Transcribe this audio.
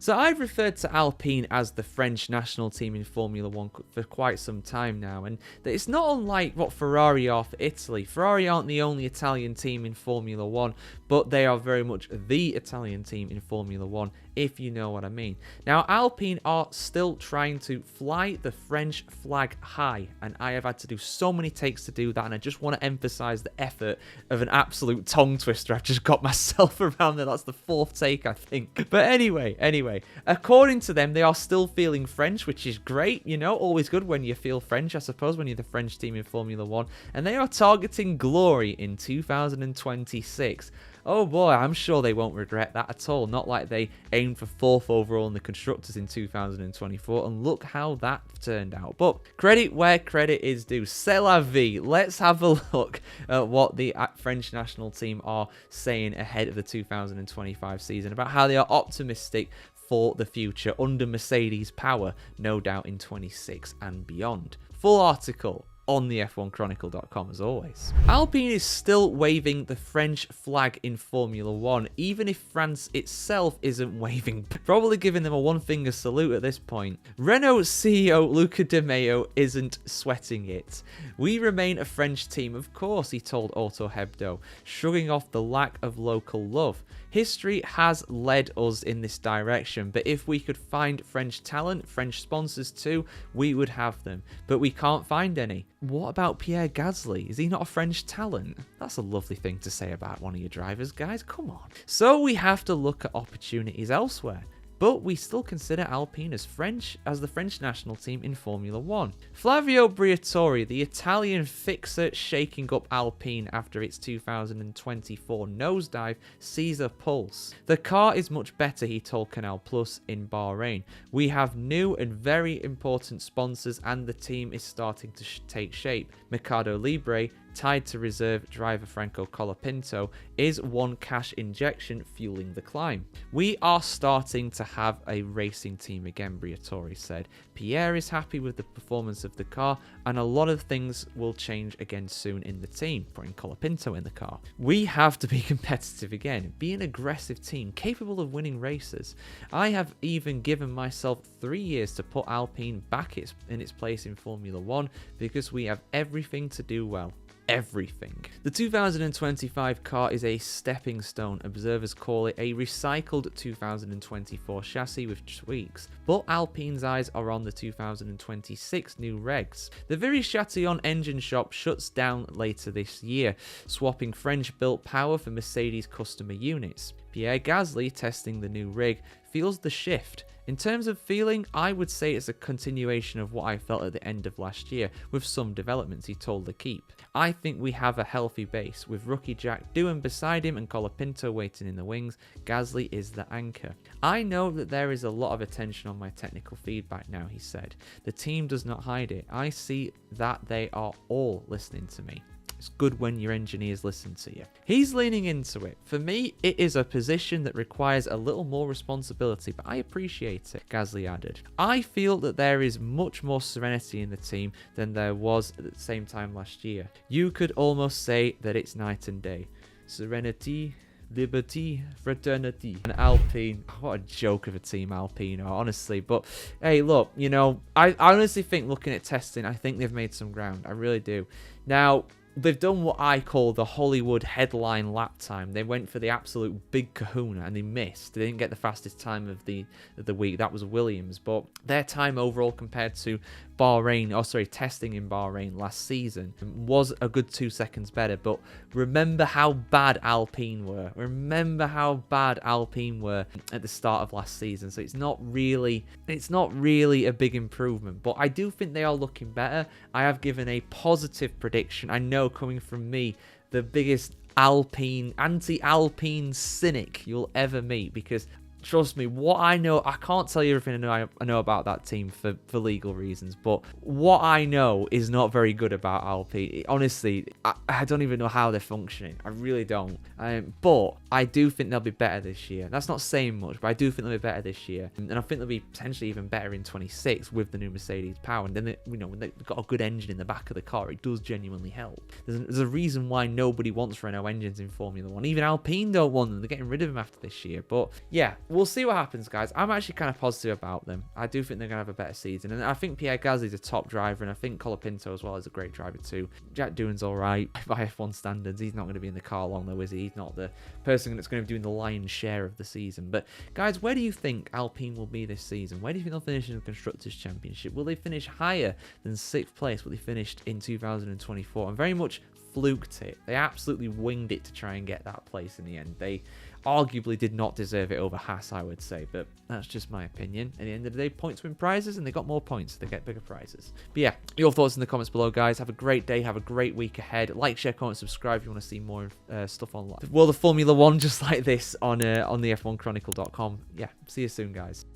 So I've referred to Alpine as the French national team in Formula 1 for quite some time now, and it's not unlike what Ferrari are for Italy. Ferrari aren't the only Italian team in Formula 1, but they are very much the Italian team in Formula 1, if you know what I mean. Now, Alpine are still trying to fly the French flag high, and I have had to do so many takes to do that, and I just want to emphasize the effort of an absolute tongue twister I've just got myself around there. That's the 4th take, I think. But anyway, according to them, they are still feeling French, which is great, you know, always good when you feel French, I suppose, when you're the French team in Formula 1, and they are targeting glory in 2026. Oh boy, I'm sure they won't regret that at all. Not like they aimed for 4th overall in the Constructors in 2024, and look how that turned out. But credit where credit is due. C'est la vie. Let's have a look at what the French national team are saying ahead of the 2025 season about how they are optimistic for the future under Mercedes' power, no doubt in 26 and beyond. Full article on the F1Chronicle.com as always. Alpine is still waving the French flag in Formula 1, even if France itself isn't waving, probably giving them a one-finger salute at this point. Renault CEO Luca De Meo isn't sweating it. We remain a French team, of course, he told Auto Hebdo, shrugging off the lack of local love. History has led us in this direction, but if we could find French talent, French sponsors too, we would have them. But we can't find any. What about Pierre Gasly? Is he not a French talent? That's a lovely thing to say about one of your drivers, guys. Come on. So we have to look at opportunities elsewhere. But we still consider Alpine as the French national team in Formula 1. Flavio Briatore, the Italian fixer shaking up Alpine after its 2024 nosedive, sees a pulse. The car is much better, he told Canal Plus in Bahrain. We have new and very important sponsors and the team is starting to take shape. Mercado Libre, tied to reserve driver Franco Colapinto, is one cash injection fueling the climb. We are starting to have a racing team again, Briatore said. Pierre is happy with the performance of the car, and a lot of things will change again soon in the team, putting Colapinto in the car. We have to be competitive again, be an aggressive team, capable of winning races. I have even given myself 3 years to put Alpine back in its place in Formula 1 because we have everything to do well. Everything. The 2025 car is a stepping stone. Observers call it a recycled 2024 chassis with tweaks, but Alpine's eyes are on the 2026 new regs. The Viry-Châtillon engine shop shuts down later this year, swapping French-built power for Mercedes customer units. Pierre Gasly, testing the new rig, feels the shift. In terms of feeling, I would say it's a continuation of what I felt at the end of last year, with some developments, he told L'Equipe. I think we have a healthy base, with rookie Jack Doohan beside him and Colapinto waiting in the wings. Gasly is the anchor. I know that there is a lot of attention on my technical feedback now, he said. The team does not hide it. I see that they are all listening to me. It's good when your engineers listen to you. He's leaning into it. For me, it is a position that requires a little more responsibility, but I appreciate it, Gasly added. I feel that there is much more serenity in the team than there was at the same time last year. You could almost say that it's night and day. Serenity, liberty, fraternity. And Alpine, what a joke of a team Alpine are, honestly. But hey, look, you know, I honestly think, looking at testing, I think they've made some ground. I really do. Now, they've done what I call the Hollywood headline lap time. They went for the absolute big kahuna and they missed. They didn't get the fastest time of the week. That was Williams. But their time overall compared to testing in Bahrain last season was a good 2 seconds better. But remember how bad Alpine were. Remember how bad Alpine were at the start of last season. So it's not really a big improvement. But I do think they are looking better. I have given a positive prediction. I know, coming from me, the biggest anti-Alpine cynic you'll ever meet, because trust me, what I know, I can't tell you everything I know about that team for legal reasons, but what I know is not very good about Alpine. Honestly, I don't even know how they're functioning. I really don't. But I do think they'll be better this year. That's not saying much, but I do think they'll be better this year. And I think they'll be potentially even better in 26 with the new Mercedes power. And then, when they've got a good engine in the back of the car, it does genuinely help. There's a reason why nobody wants Renault engines in Formula 1. Even Alpine don't want them. They're getting rid of them after this year. But yeah, we'll see what happens, guys. I'm actually kind of positive about them. I do think they're going to have a better season. And I think Pierre Gasly's a top driver, and I think Colapinto as well is a great driver too. Jack Doohan's all right by F1 standards. He's not going to be in the car long though, is he? He's not the person that's going to be doing the lion's share of the season. But guys, where do you think Alpine will be this season? Where do you think they'll finish in the Constructors' Championship? Will they finish higher than 6th place, what they finished in 2024? And very much fluked it. They absolutely winged it to try and get that place in the end. They arguably did not deserve it over Haas, I would say, but that's just my opinion. At the end of the day, points win prizes, and they got more points, so they get bigger prizes. But yeah, your thoughts in the comments below, guys. Have a great day, have a great week ahead. Like, share, comment, subscribe if you want to see more stuff on the world of Formula 1 just like this on the F1Chronicle.com. Yeah, see you soon, guys.